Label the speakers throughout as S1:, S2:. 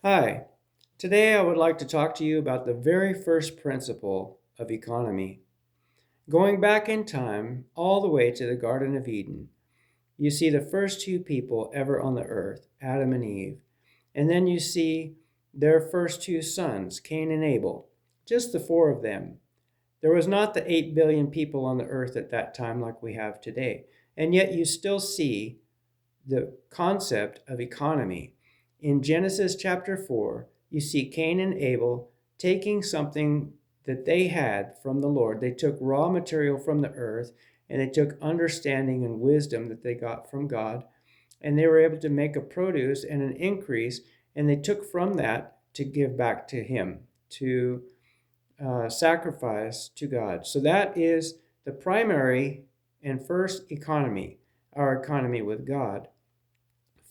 S1: Hi, today I would like to talk to you about the very first principle of economy. Going back in time, all the way to the Garden of Eden, you see the first two people ever on the earth, Adam and Eve, and then you see their first two sons, Cain and Abel, just the four of them. There was not the 8 billion people on the earth at that time like we have today, and yet you still see the concept of economy. In Genesis chapter 4, you see Cain and Abel taking something that they had from the Lord. They took raw material from the earth and they took understanding and wisdom that they got from God, and they were able to make a produce and an increase, and they took from that to give back to Him, to sacrifice to God. So that is the primary and first economy, our economy with God.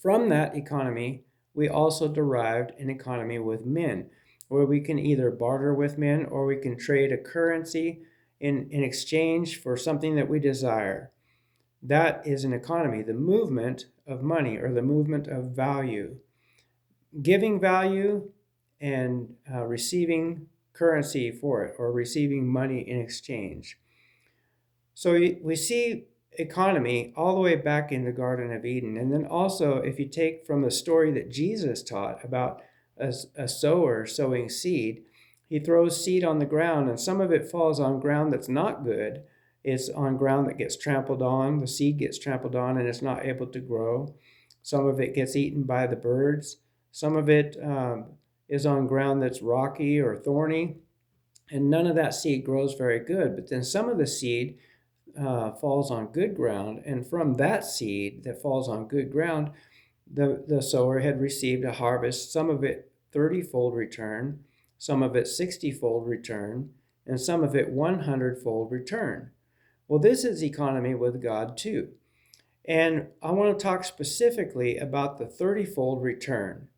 S1: From that economy, we also derived an economy with men, where we can either barter with men or we can trade a currency in exchange for something that we desire. That is an economy, the movement of money or the movement of value. Giving value and receiving currency for it or receiving money in exchange. So we see economy all the way back in the Garden of Eden. And then also, if you take from the story that Jesus taught about a sower sowing seed, he throws seed on the ground, and some of it falls on ground that's not good. It's on ground that gets trampled on, the seed gets trampled on, and it's not able to grow. Some of it gets eaten by the birds. Some of it is on ground that's rocky or thorny, and none of that seed grows very good. But then some of the seed falls on good ground, and from that seed that falls on good ground, the sower had received a harvest, some of it 30-fold return, some of it 60-fold return, and some of it 100-fold return. Well, this is economy with God too. And I want to talk specifically about the 30-fold return.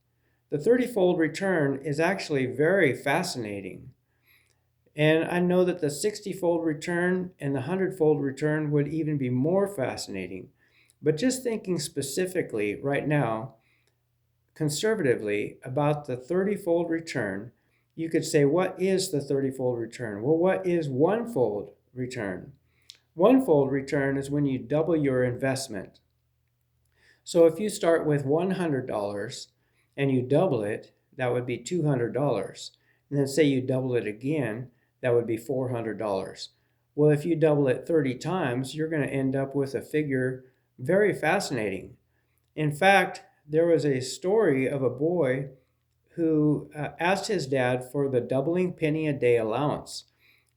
S1: The 30-fold return is actually very fascinating. And I know that the 60-fold return and the 100-fold return would even be more fascinating. But just thinking specifically right now, conservatively, about the 30-fold return, you could say, what is the 30-fold return? Well, what is one-fold return? One-fold return is when you double your investment. So if you start with $100 and you double it, that would be $200. And then say you double it again, that would be $400. Well, if you double it 30 times, you're going to end up with a figure very fascinating. In fact, there was a story of a boy who asked his dad for the doubling penny a day allowance,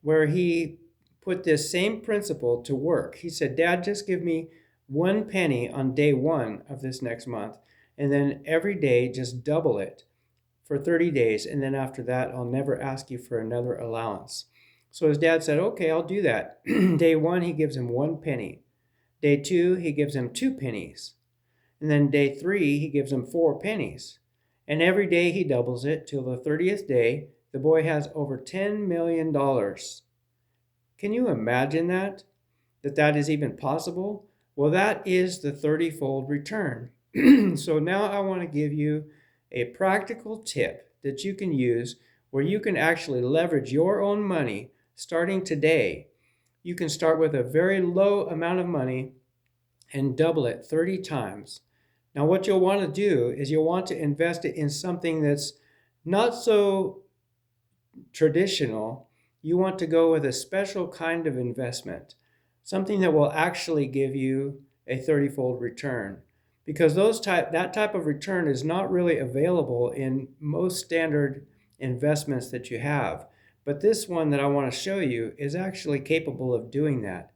S1: where he put this same principle to work. He said, Dad, just give me 1 penny on day one of this next month, and then every day just double it for 30 days, and then after that, I'll never ask you for another allowance. So his dad said, okay, I'll do that. Day one, he gives him 1 penny. Day two, he gives him 2 pennies. And then day three, he gives him 4 pennies. And every day he doubles it till the 30th day, the boy has over $10 million. Can you imagine that? That is even possible? Well, that is the 30-fold return. So now I want to give you a practical tip that you can use where you can actually leverage your own money starting today. You can start with a very low amount of money and double it 30 times. Now, what you'll want to do is you'll want to invest it in something that's not so traditional. You want to go with a special kind of investment, something that will actually give you a 30-fold return, because that type of return is not really available in most standard investments that you have. But this one that I want to show you is actually capable of doing that.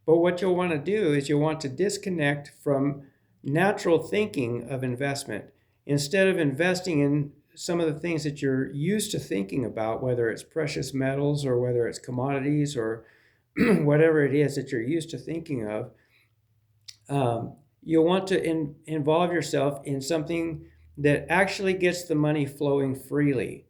S1: But what you'll want to do is you'll want to disconnect from natural thinking of investment. Instead of investing in some of the things that you're used to thinking about, whether it's precious metals or whether it's commodities or whatever it is that you're used to thinking of, you'll want to involve yourself in something that actually gets the money flowing freely.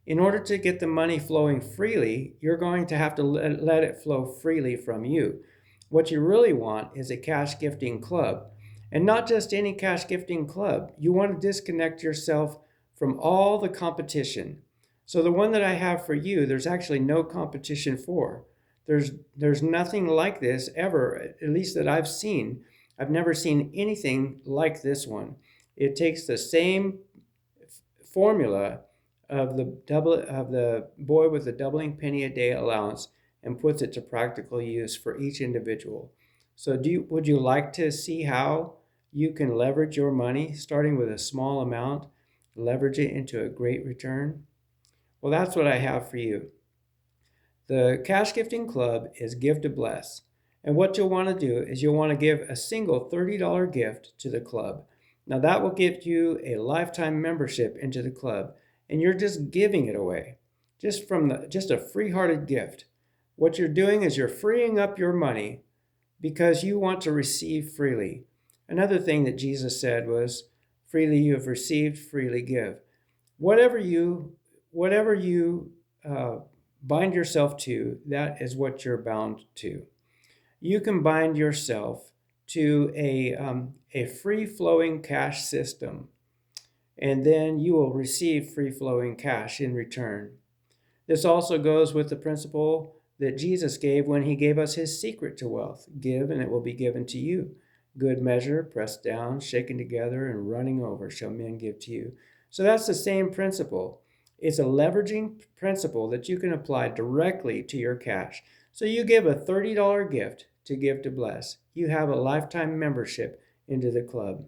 S1: In order to get the money flowing freely, you're going to have to let it flow freely from you. What you really want is a cash gifting club. And not just any cash gifting club. You want to disconnect yourself from all the competition. So the one that I have for you, there's actually no competition for. There's nothing like this ever, at least that I've seen. I've never seen anything like this one. It takes the same formula of the boy with the doubling penny a day allowance and puts it to practical use for each individual. So would you like to see how you can leverage your money starting with a small amount, leverage it into a great return? Well, that's what I have for you. The Cash Gifting Club is Give to Bless. And what you'll want to do is you'll want to give a single $30 gift to the club. Now that will give you a lifetime membership into the club, and you're just giving it away. Just a free-hearted gift. What you're doing is you're freeing up your money because you want to receive freely. Another thing that Jesus said was, freely you have received, freely give. Whatever you bind yourself to, that is what you're bound to. You can bind yourself to a free-flowing cash system, and then you will receive free-flowing cash in return. This also goes with the principle that Jesus gave when he gave us his secret to wealth. Give, and it will be given to you. Good measure, pressed down, shaken together, and running over shall men give to you. So that's the same principle. It's a leveraging principle that you can apply directly to your cash. So you give a $30 gift to Give to Bless. You have a lifetime membership into the club.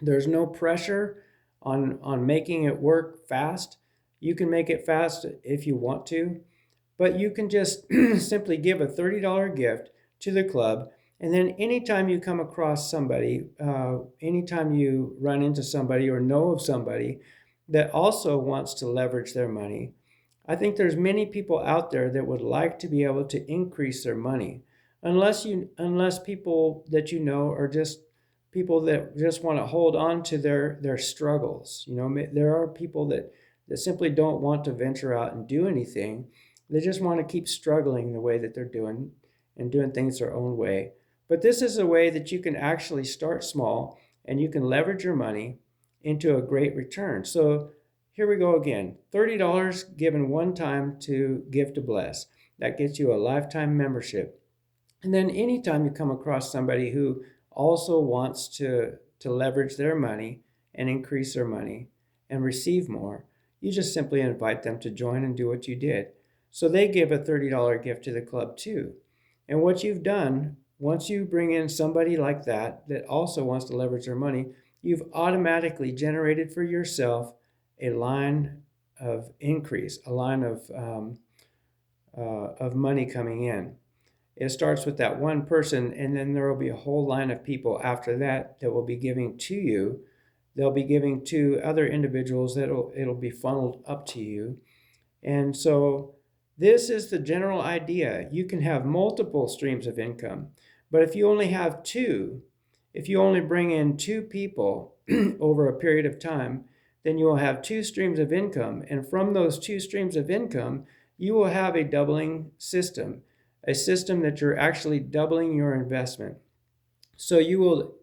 S1: There's no pressure on making it work fast. You can make it fast if you want to, but you can just simply give a $30 gift to the club. And then anytime you come across somebody, anytime you run into somebody or know of somebody that also wants to leverage their money, I think there's many people out there that would like to be able to increase their money. Unless people that you know are just people that just want to hold on to their struggles. There are people that simply don't want to venture out and do anything. They just want to keep struggling the way that they're doing and doing things their own way. But this is a way that you can actually start small and you can leverage your money into a great return. So here we go again. $30 given one time to Give to Bless. That gets you a lifetime membership. And then anytime you come across somebody who also wants to leverage their money and increase their money and receive more, you just simply invite them to join and do what you did. So they give a $30 gift to the club too. And what you've done, once you bring in somebody like that also wants to leverage their money, you've automatically generated for yourself a line of increase, a line of money coming in. It starts with that one person, and then there will be a whole line of people after that will be giving to you. They'll be giving to other individuals it'll be funneled up to you. And so this is the general idea. You can have multiple streams of income, but if you only have two, if you only bring in two people over a period of time, then you will have two streams of income. And from those two streams of income, you will have a doubling system, a system that you're actually doubling your investment. So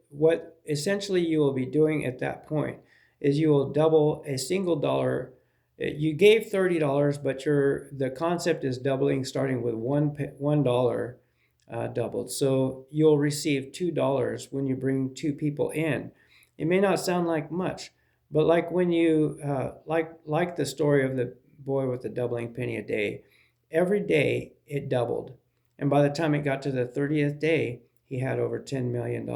S1: what essentially you will be doing at that point is you will double a single dollar. You gave $30, but the concept is doubling, starting with $1 doubled. So you'll receive $2 when you bring two people in. It may not sound like much, but like when you like the story of the boy with the doubling penny a day, every day it doubled. And by the time it got to the 30th day, he had over $10 million.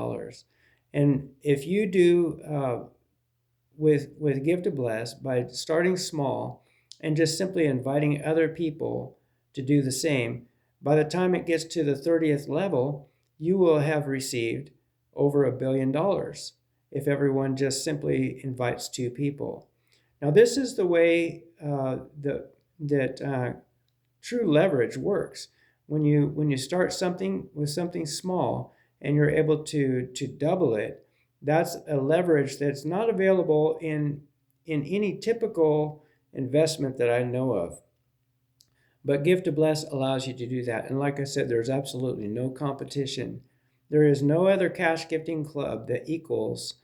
S1: And if you do with Give to Bless, by starting small and just simply inviting other people to do the same, by the time it gets to the 30th level, you will have received over $1 billion if everyone just simply invites two people. Now, this is the way that true leverage works. When you start something with something small and you're able to double it, that's a leverage that's not available in any typical investment that I know of. But Give to Bless allows you to do that. And like I said, there's absolutely no competition. There is no other cash gifting club that equals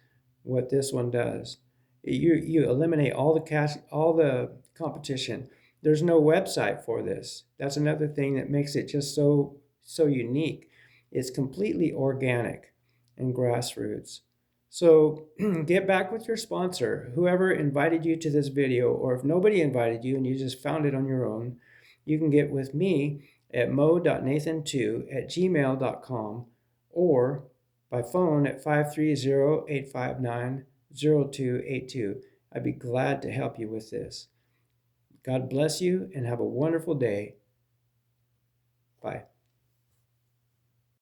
S1: what this one does. You eliminate all the competition. There's no website for this. That's another thing that makes it just so unique. It's completely organic and grassroots. So get back with your sponsor, whoever invited you to this video, or if nobody invited you and you just found it on your own, you can get with me at mo.nathan2@gmail.com or by phone at 530-859-0282. I'd be glad to help you with this. God bless you and have a wonderful day. Bye.